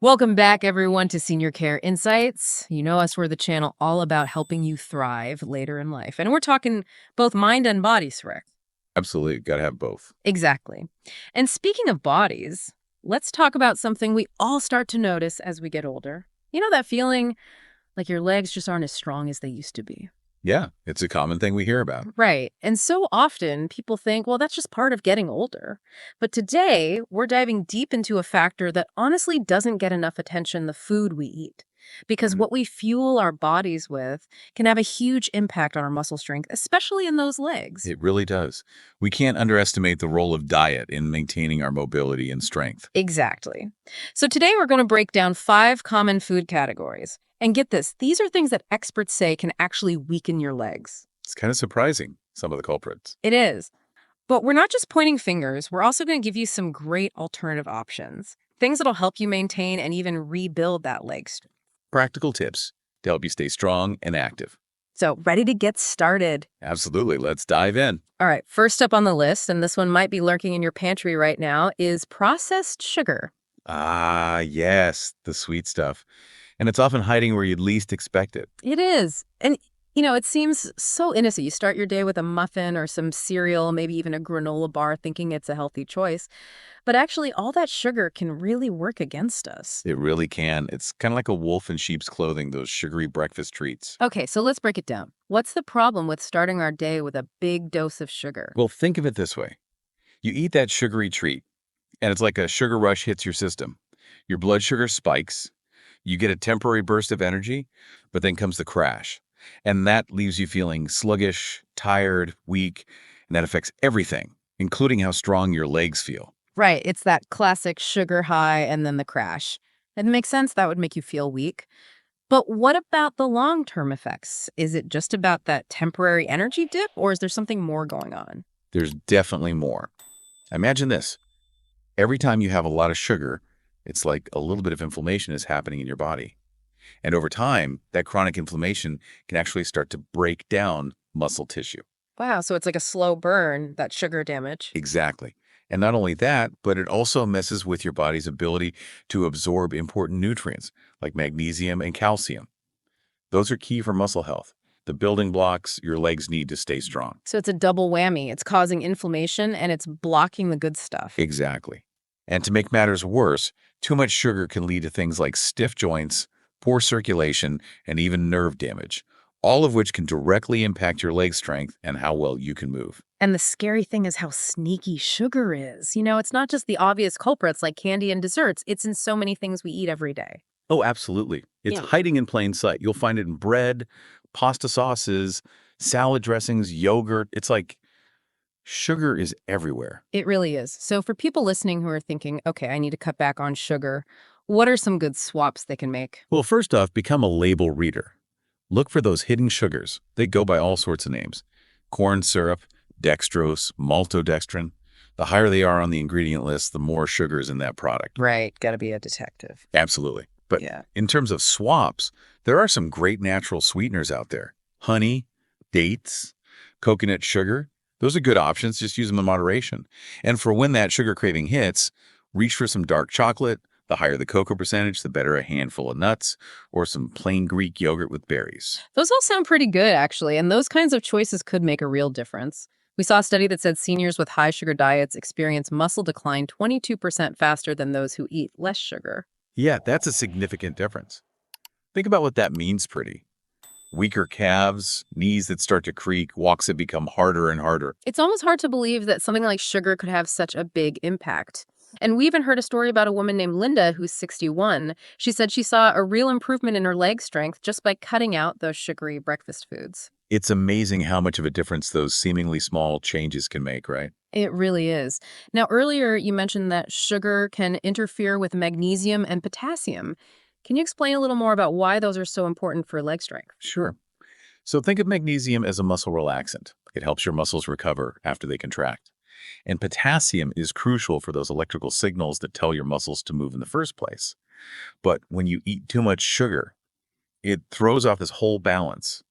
Welcome back, everyone, to Senior Care Insights. You know us, we're the channel all about helping you thrive later in life. And we're talking both mind and body, Shrek. Absolutely. Got to have both. Exactly. And speaking of bodies, let's talk about something we all start to notice as we get older. You know that feeling like your legs just aren't as strong as they used to be? Yeah, it's a common thing we hear about. Right. And so often people think, well, that's just part of getting older. But today, we're diving deep into a factor that honestly doesn't get enough attention: the food we eat. Because Mhm. what we fuel our bodies with can have a huge impact on our muscle strength, especially in those legs. It really does. We can't underestimate the role of diet in maintaining our mobility and strength. Exactly. So today, we're going to break down 5 common food categories. And get this, these are things that experts say can actually weaken your legs. It's kind of surprising, some of the culprits. It is. But we're not just pointing fingers, we're also going to give you some great alternative options. Things that'll help you maintain and even rebuild that leg strength. Practical tips to help you stay strong and active. So, ready to get started? Absolutely. Let's dive in. All right, first up on the list, and this one might be lurking in your pantry right now, is processed sugar. Ah, yes, the sweet stuff. And it's often hiding where you'd least expect it. It is. And, it seems so innocent. You start your day with a muffin or some cereal, maybe even a granola bar, thinking it's a healthy choice. But actually, all that sugar can really work against us. It really can. It's kind of like a wolf in sheep's clothing, those sugary breakfast treats. Okay, so let's break it down. What's the problem with starting our day with a big dose of sugar? Well, think of it this way. You eat that sugary treat, and it's like a sugar rush hits your system. Your blood sugar spikes, you get a temporary burst of energy, but then comes the crash. And that leaves you feeling sluggish, tired, weak, and that affects everything, including how strong your legs feel. Right, it's that classic sugar high and then the crash. It makes sense that would make you feel weak. But what about the long-term effects? Is it just about that temporary energy dip, or is there something more going on? There's definitely more. Imagine this. Every time you have a lot of sugar, it's like a little bit of inflammation is happening in your body. And over time, that chronic inflammation can actually start to break down muscle tissue. Wow, so it's like a slow burn, that sugar damage. Exactly. And not only that, but it also messes with your body's ability to absorb important nutrients like magnesium and calcium. Those are key for muscle health, the building blocks your legs need to stay strong. So it's a double whammy. It's causing inflammation and it's blocking the good stuff. Exactly. And to make matters worse, too much sugar can lead to things like stiff joints, poor circulation, and even nerve damage, all of which can directly impact your leg strength and how well you can move. And the scary thing is how sneaky sugar is. It's not just the obvious culprits like candy and desserts, it's in so many things we eat every day. Oh, absolutely. It's Yeah. hiding in plain sight. You'll find it in bread, pasta sauces, salad dressings, yogurt. It's like sugar is everywhere. It really is. So, for people listening who are thinking, okay, I need to cut back on sugar, what are some good swaps they can make? Well, first off, become a label reader. Look for those hidden sugars. They go by all sorts of names. Corn syrup, dextrose, maltodextrin. The higher they are on the ingredient list, the more sugars in that product. Right. Got to be a detective. Absolutely. But Yeah. in terms of swaps, there are some great natural sweeteners out there. Honey, dates, coconut sugar. Those are good options. Just use them in moderation. And for when that sugar craving hits, reach for some dark chocolate. The higher the cocoa percentage, the better a handful of nuts or some plain Greek yogurt with berries. Those all sound pretty good, actually. And those kinds of choices could make a real difference. We saw a study that said seniors with high sugar diets experience muscle decline 22% faster than those who eat less sugar. Yeah, that's a significant difference. Think about what that means, pretty. Weaker calves, knees that start to creak, walks that become harder and harder. It's almost hard to believe that something like sugar could have such a big impact. And we even heard a story about a woman named Linda who's 61. She said she saw a real improvement in her leg strength just by cutting out those sugary breakfast foods. It's amazing how much of a difference those seemingly small changes can make, right? It really is. Now, earlier you mentioned that sugar can interfere with magnesium and potassium. Can you explain a little more about why those are so important for leg strength? Sure. So think of magnesium as a muscle relaxant. It helps your muscles recover after they contract. And potassium is crucial for those electrical signals that tell your muscles to move in the first place. But when you eat too much sugar, it throws off this whole balance.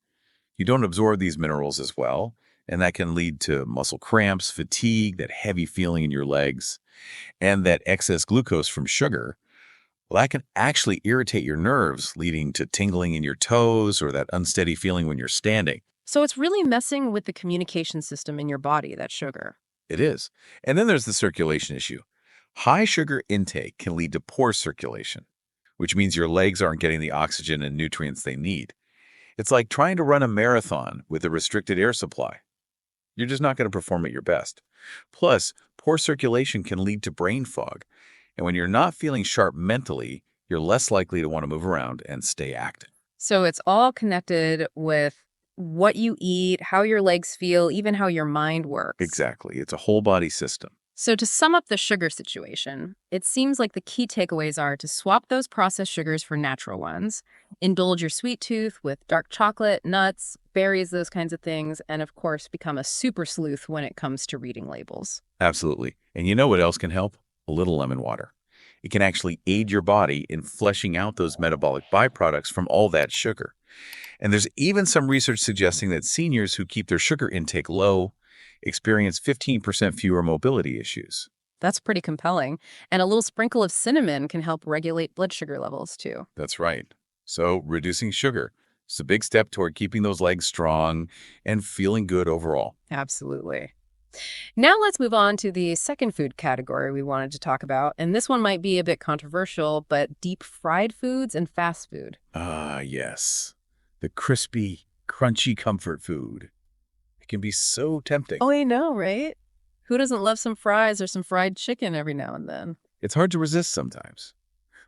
You don't absorb these minerals as well, and that can lead to muscle cramps, fatigue, that heavy feeling in your legs, and that excess glucose from sugar. Well, that can actually irritate your nerves, leading to tingling in your toes or that unsteady feeling when you're standing. So it's really messing with the communication system in your body, that sugar. It is. And then there's the circulation issue. High sugar intake can lead to poor circulation, which means your legs aren't getting the oxygen and nutrients they need. It's like trying to run a marathon with a restricted air supply. You're just not going to perform at your best. Plus, poor circulation can lead to brain fog. And when you're not feeling sharp mentally, you're less likely to want to move around and stay active. So it's all connected with what you eat, how your legs feel, even how your mind works. Exactly. It's a whole body system. So to sum up the sugar situation, it seems like the key takeaways are to swap those processed sugars for natural ones, indulge your sweet tooth with dark chocolate, nuts, berries, those kinds of things, and of course, become a super sleuth when it comes to reading labels. Absolutely. And you know what else can help? A little lemon water. It can actually aid your body in flushing out those metabolic byproducts from all that sugar. And there's even some research suggesting that seniors who keep their sugar intake low experience 15% fewer mobility issues. That's pretty compelling. And a little sprinkle of cinnamon can help regulate blood sugar levels too. That's right. So reducing sugar is a big step toward keeping those legs strong and feeling good overall. Absolutely. Now let's move on to the second food category we wanted to talk about. And this one might be a bit controversial, but deep fried foods and fast food. Ah, yes. The crispy, crunchy comfort food. It can be so tempting. Oh, I know, right? Who doesn't love some fries or some fried chicken every now and then? It's hard to resist sometimes.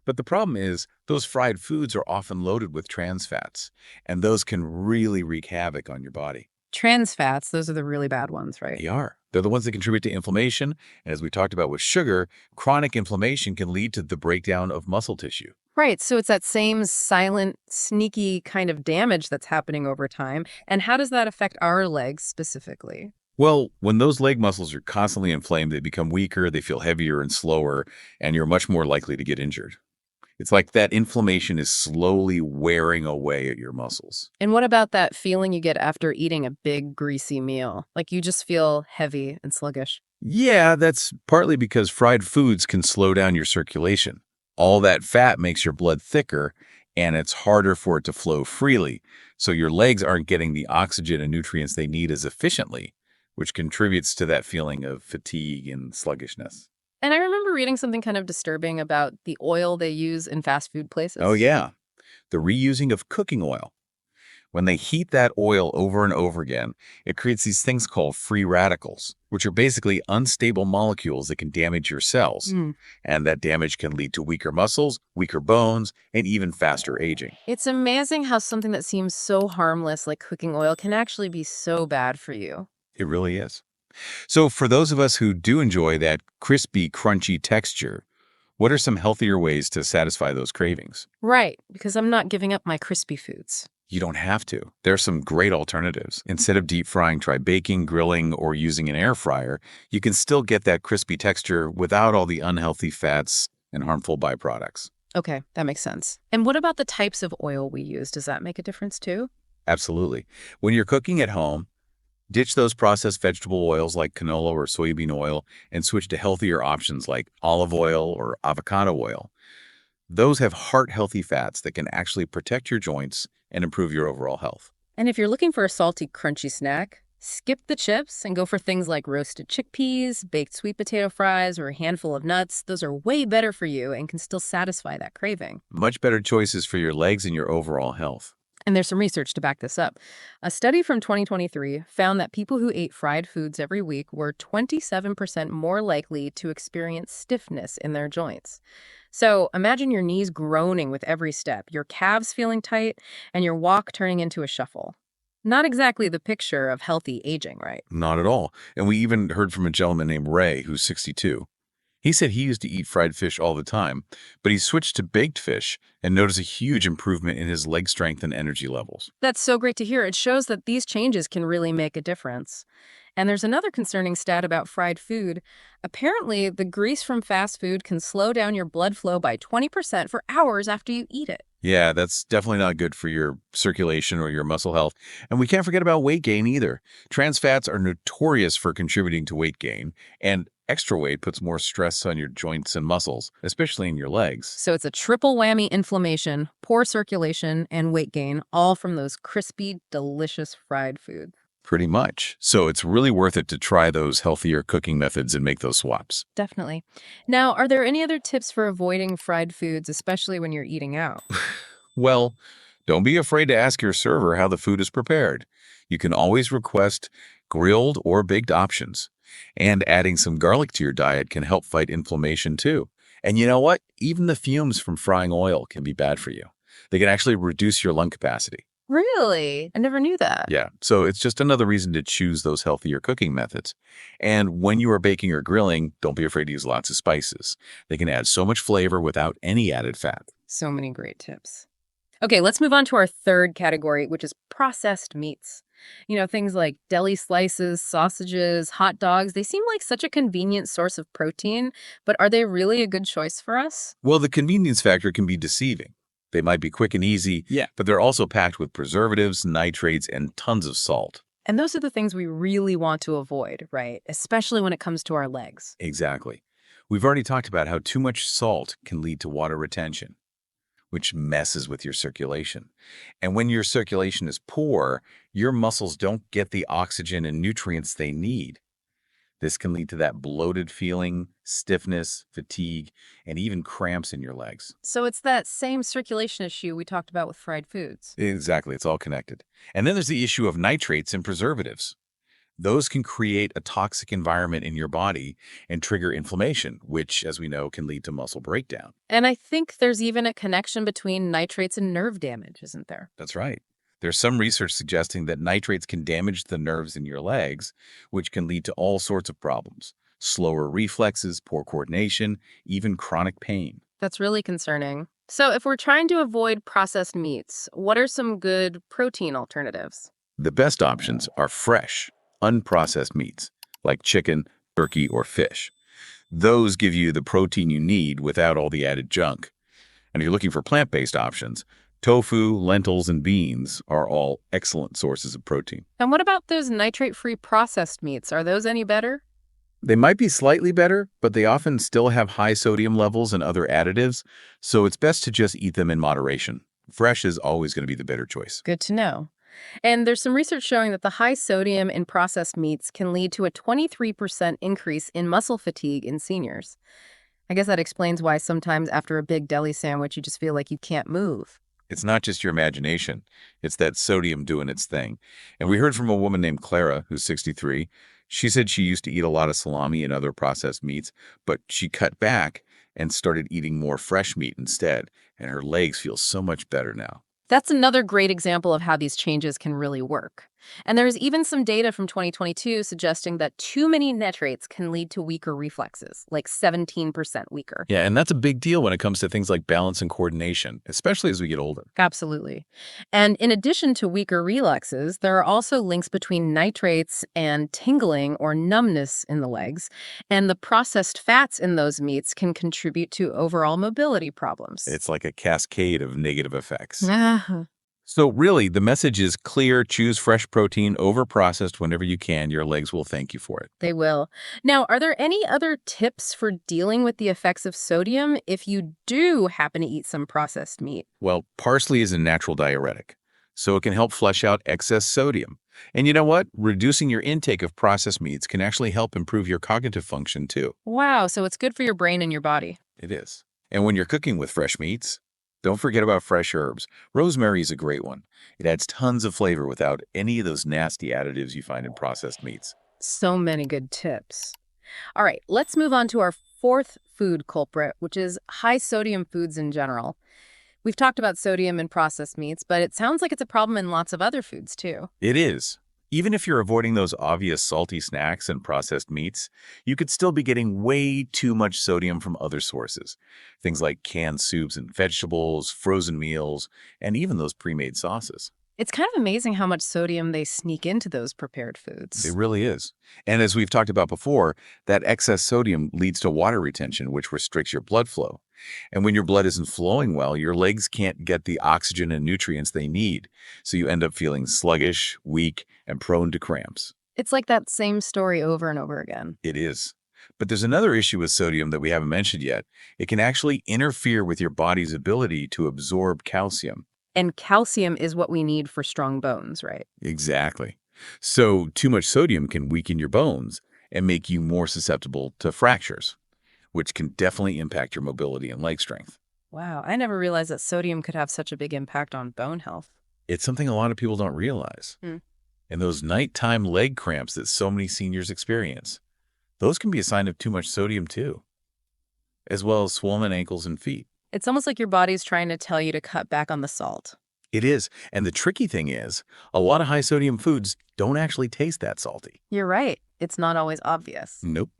But the problem is, those fried foods are often loaded with trans fats, and those can really wreak havoc on your body. Trans fats, those are the really bad ones, right? They are. They're the ones that contribute to inflammation, and as we talked about with sugar, chronic inflammation can lead to the breakdown of muscle tissue. Right, so it's that same silent, sneaky kind of damage that's happening over time. And how does that affect our legs specifically? Well, when those leg muscles are constantly inflamed, they become weaker, they feel heavier and slower, and you're much more likely to get injured. It's like that inflammation is slowly wearing away at your muscles. And what about that feeling you get after eating a big, greasy meal? Like you just feel heavy and sluggish. Yeah, that's partly because fried foods can slow down your circulation. All that fat makes your blood thicker, and it's harder for it to flow freely, so your legs aren't getting the oxygen and nutrients they need as efficiently, which contributes to that feeling of fatigue and sluggishness. And I remember reading something kind of disturbing about the oil they use in fast food places. Oh, yeah. The reusing of cooking oil. When they heat that oil over and over again, it creates these things called free radicals, which are basically unstable molecules that can damage your cells. Mm. And that damage can lead to weaker muscles, weaker bones, and even faster aging. It's amazing how something that seems so harmless, like cooking oil, can actually be so bad for you. It really is. So for those of us who do enjoy that crispy, crunchy texture, what are some healthier ways to satisfy those cravings? Right, because I'm not giving up my crispy foods. You don't have to. There are some great alternatives. Instead of deep frying, try baking, grilling, or using an air fryer. You can still get that crispy texture without all the unhealthy fats and harmful byproducts. Okay, that makes sense. And what about the types of oil we use? Does that make a difference too? Absolutely. When you're cooking at home, ditch those processed vegetable oils like canola or soybean oil and switch to healthier options like olive oil or avocado oil. Those have heart-healthy fats that can actually protect your joints and improve your overall health. And if you're looking for a salty, crunchy snack, skip the chips and go for things like roasted chickpeas, baked sweet potato fries, or a handful of nuts. Those are way better for you and can still satisfy that craving. Much better choices for your legs and your overall health. And there's some research to back this up. A study from 2023 found that people who ate fried foods every week were 27% more likely to experience stiffness in their joints. So imagine your knees groaning with every step, your calves feeling tight, and your walk turning into a shuffle. Not exactly the picture of healthy aging, right? Not at all. And we even heard from a gentleman named Ray, who's 62. He said he used to eat fried fish all the time, but he switched to baked fish and noticed a huge improvement in his leg strength and energy levels. That's so great to hear. It shows that these changes can really make a difference. And there's another concerning stat about fried food. Apparently, the grease from fast food can slow down your blood flow by 20% for hours after you eat it. Yeah, that's definitely not good for your circulation or your muscle health. And we can't forget about weight gain either. Trans fats are notorious for contributing to weight gain, and Extra weight puts more stress on your joints and muscles, especially in your legs. So it's a triple whammy: inflammation, poor circulation, and weight gain, all from those crispy, delicious fried foods. Pretty much. So it's really worth it to try those healthier cooking methods and make those swaps. Definitely. Now, are there any other tips for avoiding fried foods, especially when you're eating out? Well, don't be afraid to ask your server how the food is prepared. You can always request grilled or baked options. And adding some garlic to your diet can help fight inflammation too. And you know what? Even the fumes from frying oil can be bad for you. They can actually reduce your lung capacity. Really? I never knew that. Yeah, so it's just another reason to choose those healthier cooking methods. And when you are baking or grilling, don't be afraid to use lots of spices. They can add so much flavor without any added fat. So many great tips. Okay, let's move on to our third category, which is processed meats. Things like deli slices, sausages, hot dogs, they seem like such a convenient source of protein, but are they really a good choice for us? Well, the convenience factor can be deceiving. They might be quick and easy, yeah, but they're also packed with preservatives, nitrates, and tons of salt. And those are the things we really want to avoid, right? Especially when it comes to our legs. Exactly. We've already talked about how too much salt can lead to water retention, which messes with your circulation. And when your circulation is poor, your muscles don't get the oxygen and nutrients they need. This can lead to that bloated feeling, stiffness, fatigue, and even cramps in your legs. So it's that same circulation issue we talked about with fried foods. Exactly, it's all connected. And then there's the issue of nitrates and preservatives. Those can create a toxic environment in your body and trigger inflammation, which, as we know, can lead to muscle breakdown. And I think there's even a connection between nitrates and nerve damage, isn't there? That's right. There's some research suggesting that nitrates can damage the nerves in your legs, which can lead to all sorts of problems: slower reflexes, poor coordination, even chronic pain. That's really concerning. So if we're trying to avoid processed meats, what are some good protein alternatives? The best options are fresh, unprocessed meats, like chicken, turkey, or fish. Those give you the protein you need without all the added junk. And if you're looking for plant-based options, tofu, lentils, and beans are all excellent sources of protein. And what about those nitrate-free processed meats? Are those any better? They might be slightly better, but they often still have high sodium levels and other additives, so it's best to just eat them in moderation. Fresh is always going to be the better choice. Good to know. And there's some research showing that the high sodium in processed meats can lead to a 23% increase in muscle fatigue in seniors. I guess that explains why sometimes after a big deli sandwich, you just feel like you can't move. It's not just your imagination. It's that sodium doing its thing. And we heard from a woman named Clara, who's 63. She said she used to eat a lot of salami and other processed meats, but she cut back and started eating more fresh meat instead, and her legs feel so much better now. That's another great example of how these changes can really work. And there's even some data from 2022 suggesting that too many nitrates can lead to weaker reflexes, like 17% weaker. Yeah, and that's a big deal when it comes to things like balance and coordination, especially as we get older. Absolutely. And in addition to weaker reflexes, there are also links between nitrates and tingling or numbness in the legs. And the processed fats in those meats can contribute to overall mobility problems. It's like a cascade of negative effects. Ah. So really, the message is clear: choose fresh protein over processed whenever you can. Your legs will thank you for it. They will. Now, are there any other tips for dealing with the effects of sodium if you do happen to eat some processed meat? Well, parsley is a natural diuretic, so it can help flush out excess sodium. And you know what? Reducing your intake of processed meats can actually help improve your cognitive function too. Wow, so it's good for your brain and your body. It is. And when you're cooking with fresh meats, don't forget about fresh herbs. Rosemary is a great one. It adds tons of flavor without any of those nasty additives you find in processed meats. So many good tips. All right, let's move on to our fourth food culprit, which is high sodium foods in general. We've talked about sodium in processed meats, but it sounds like it's a problem in lots of other foods too. It is. Even if you're avoiding those obvious salty snacks and processed meats, you could still be getting way too much sodium from other sources. Things like canned soups and vegetables, frozen meals, and even those pre-made sauces. It's kind of amazing how much sodium they sneak into those prepared foods. It really is. And as we've talked about before, that excess sodium leads to water retention, which restricts your blood flow. And when your blood isn't flowing well, your legs can't get the oxygen and nutrients they need. So you end up feeling sluggish, weak, and prone to cramps. It's like that same story over and over again. It is. But there's another issue with sodium that we haven't mentioned yet. It can actually interfere with your body's ability to absorb calcium. And calcium is what we need for strong bones, right? Exactly. So too much sodium can weaken your bones and make you more susceptible to fractures, which can definitely impact your mobility and leg strength. Wow, I never realized that sodium could have such a big impact on bone health. It's something a lot of people don't realize. Hmm. And those nighttime leg cramps that so many seniors experience, those can be a sign of too much sodium too, as well as swollen ankles and feet. It's almost like your body's trying to tell you to cut back on the salt. It is. And the tricky thing is, a lot of high sodium foods don't actually taste that salty. You're right. It's not always obvious. Nope.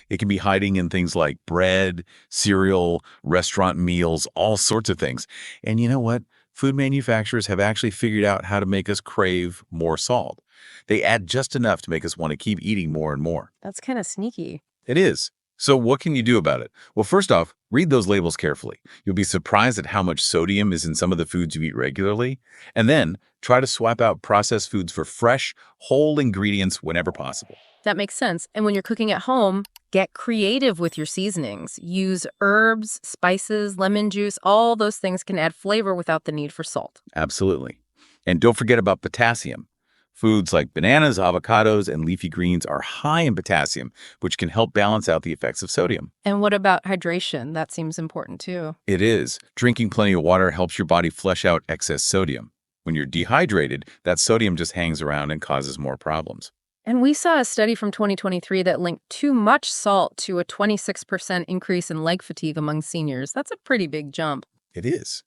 It can be hiding in things like bread, cereal, restaurant meals, all sorts of things. And you know what? Food manufacturers have actually figured out how to make us crave more salt. They add just enough to make us want to keep eating more and more. That's kind of sneaky. It is. So what can you do about it? Well, first off, read those labels carefully. You'll be surprised at how much sodium is in some of the foods you eat regularly. And then try to swap out processed foods for fresh, whole ingredients whenever possible. That makes sense. And when you're cooking at home, get creative with your seasonings. Use herbs, spices, lemon juice. All those things can add flavor without the need for salt. Absolutely. And don't forget about potassium. Foods like bananas, avocados, and leafy greens are high in potassium, which can help balance out the effects of sodium. And what about hydration? That seems important too. It is. Drinking plenty of water helps your body flush out excess sodium. When you're dehydrated, that sodium just hangs around and causes more problems. And we saw a study from 2023 that linked too much salt to a 26% increase in leg fatigue among seniors. That's a pretty big jump. It is.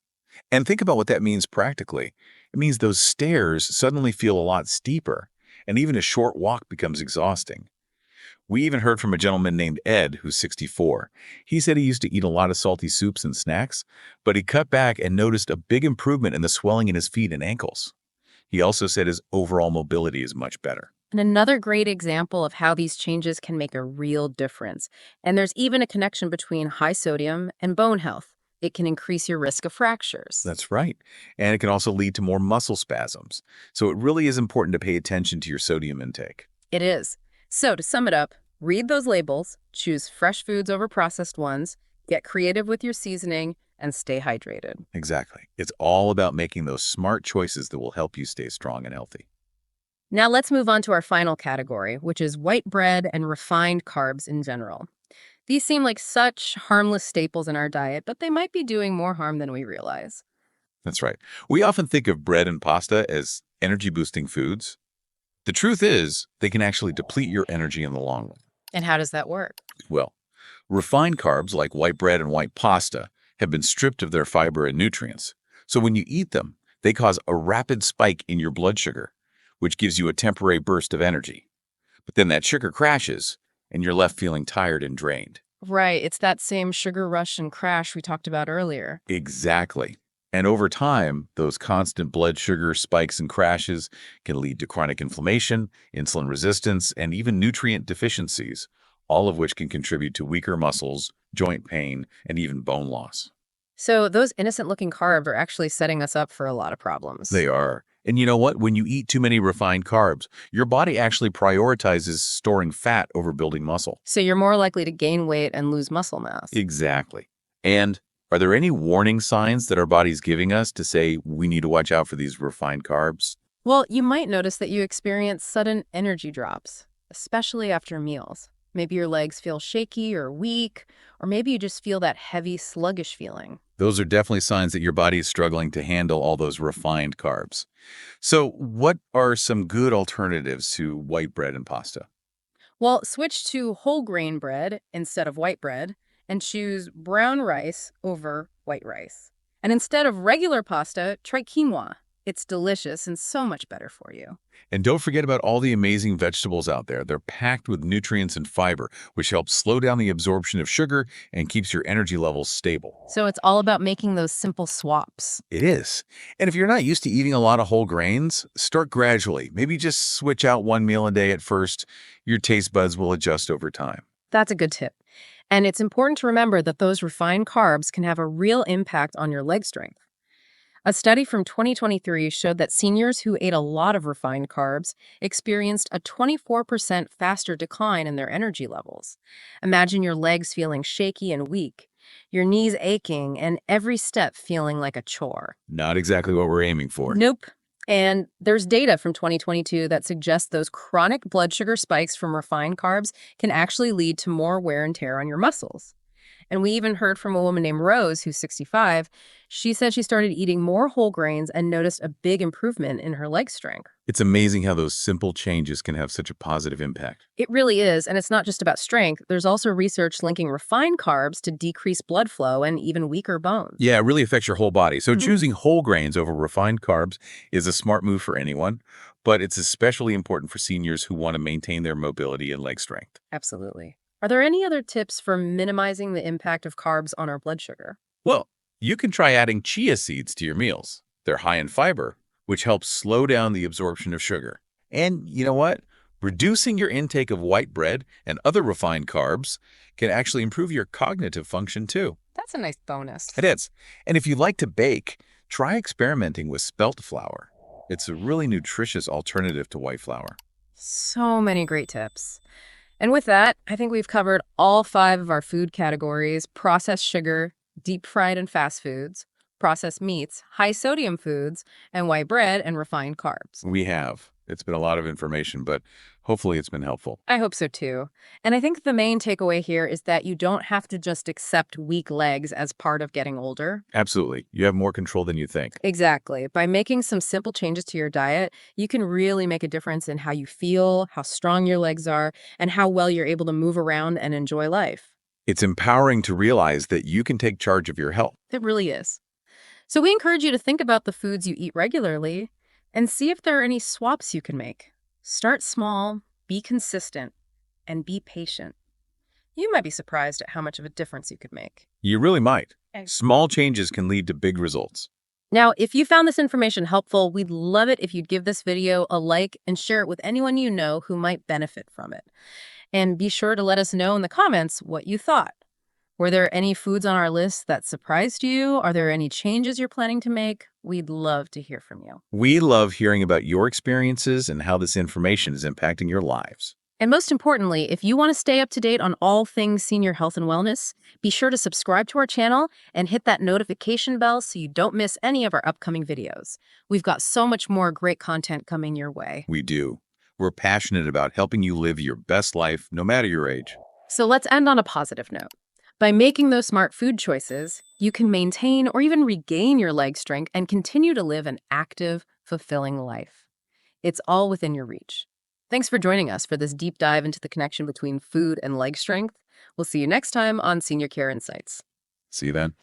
And think about what that means practically. It means those stairs suddenly feel a lot steeper, and even a short walk becomes exhausting. We even heard from a gentleman named Ed, who's 64. He said he used to eat a lot of salty soups and snacks, but he cut back and noticed a big improvement in the swelling in his feet and ankles. He also said his overall mobility is much better. And another great example of how these changes can make a real difference. And there's even a connection between high sodium and bone health. It can increase your risk of fractures. That's right. And it can also lead to more muscle spasms. So it really is important to pay attention to your sodium intake. It is. So to sum it up, read those labels, choose fresh foods over processed ones, get creative with your seasoning, and stay hydrated. Exactly. It's all about making those smart choices that will help you stay strong and healthy. Now let's move on to our final category, which is white bread and refined carbs in general. These seem like such harmless staples in our diet, but they might be doing more harm than we realize. That's right. We often think of bread and pasta as energy-boosting foods. The truth is, they can actually deplete your energy in the long run. And how does that work? Well, refined carbs like white bread and white pasta have been stripped of their fiber and nutrients. So when you eat them, they cause a rapid spike in your blood sugar, which gives you a temporary burst of energy. But then that sugar crashes, and you're left feeling tired and drained. Right, it's that same sugar rush and crash we talked about earlier. Exactly. And over time, those constant blood sugar spikes and crashes can lead to chronic inflammation, insulin resistance, and even nutrient deficiencies, all of which can contribute to weaker muscles, joint pain, and even bone loss. So those innocent-looking carbs are actually setting us up for a lot of problems. They are. And you know what? When you eat too many refined carbs, your body actually prioritizes storing fat over building muscle. So you're more likely to gain weight and lose muscle mass. Exactly. And are there any warning signs that our body's giving us to say we need to watch out for these refined carbs? Well, you might notice that you experience sudden energy drops, especially after meals. Maybe your legs feel shaky or weak, or maybe you just feel that heavy, sluggish feeling. Those are definitely signs that your body is struggling to handle all those refined carbs. So what are some good alternatives to white bread and pasta? Well, switch to whole grain bread instead of white bread and choose brown rice over white rice. And instead of regular pasta, try quinoa. It's delicious and so much better for you. And don't forget about all the amazing vegetables out there. They're packed with nutrients and fiber, which helps slow down the absorption of sugar and keeps your energy levels stable. So it's all about making those simple swaps. It is. And if you're not used to eating a lot of whole grains, start gradually. Maybe just switch out one meal a day at first. Your taste buds will adjust over time. That's a good tip. And it's important to remember that those refined carbs can have a real impact on your leg strength. A study from 2023 showed that seniors who ate a lot of refined carbs experienced a 24% faster decline in their energy levels. Imagine your legs feeling shaky and weak, your knees aching, and every step feeling like a chore. Not exactly what we're aiming for. Nope. And there's data from 2022 that suggests those chronic blood sugar spikes from refined carbs can actually lead to more wear and tear on your muscles. And we even heard from a woman named Rose, who's 65. She said she started eating more whole grains and noticed a big improvement in her leg strength. It's amazing how those simple changes can have such a positive impact. It really is. And it's not just about strength. There's also research linking refined carbs to decrease blood flow and even weaker bones. Yeah, it really affects your whole body. So Mhm. choosing whole grains over refined carbs is a smart move for anyone, but it's especially important for seniors who want to maintain their mobility and leg strength. Absolutely. Are there any other tips for minimizing the impact of carbs on our blood sugar? Well, you can try adding chia seeds to your meals. They're high in fiber, which helps slow down the absorption of sugar. And you know what? Reducing your intake of white bread and other refined carbs can actually improve your cognitive function too. That's a nice bonus. It is. And if you like to bake, try experimenting with spelt flour. It's a really nutritious alternative to white flour. So many great tips. And with that, I think we've covered all 5 of our food categories: processed sugar, deep fried and fast foods, processed meats, high sodium foods, and white bread and refined carbs. We have. It's been a lot of information, but hopefully it's been helpful. I hope so too. And I think the main takeaway here is that you don't have to just accept weak legs as part of getting older. Absolutely. You have more control than you think. Exactly. By making some simple changes to your diet, you can really make a difference in how you feel, how strong your legs are, and how well you're able to move around and enjoy life. It's empowering to realize that you can take charge of your health. It really is. So we encourage you to think about the foods you eat regularly and see if there are any swaps you can make. Start small, be consistent, and be patient. You might be surprised at how much of a difference you could make. You really might. Okay. Small changes can lead to big results. Now, if you found this information helpful, we'd love it if you'd give this video a like and share it with anyone you know who might benefit from it. And be sure to let us know in the comments what you thought. Were there any foods on our list that surprised you? Are there any changes you're planning to make? We'd love to hear from you. We love hearing about your experiences and how this information is impacting your lives. And most importantly, if you want to stay up to date on all things senior health and wellness, be sure to subscribe to our channel and hit that notification bell so you don't miss any of our upcoming videos. We've got so much more great content coming your way. We do. We're passionate about helping you live your best life, no matter your age. So let's end on a positive note. By making those smart food choices, you can maintain or even regain your leg strength and continue to live an active, fulfilling life. It's all within your reach. Thanks for joining us for this deep dive into the connection between food and leg strength. We'll see you next time on Senior Care Insights. See you then.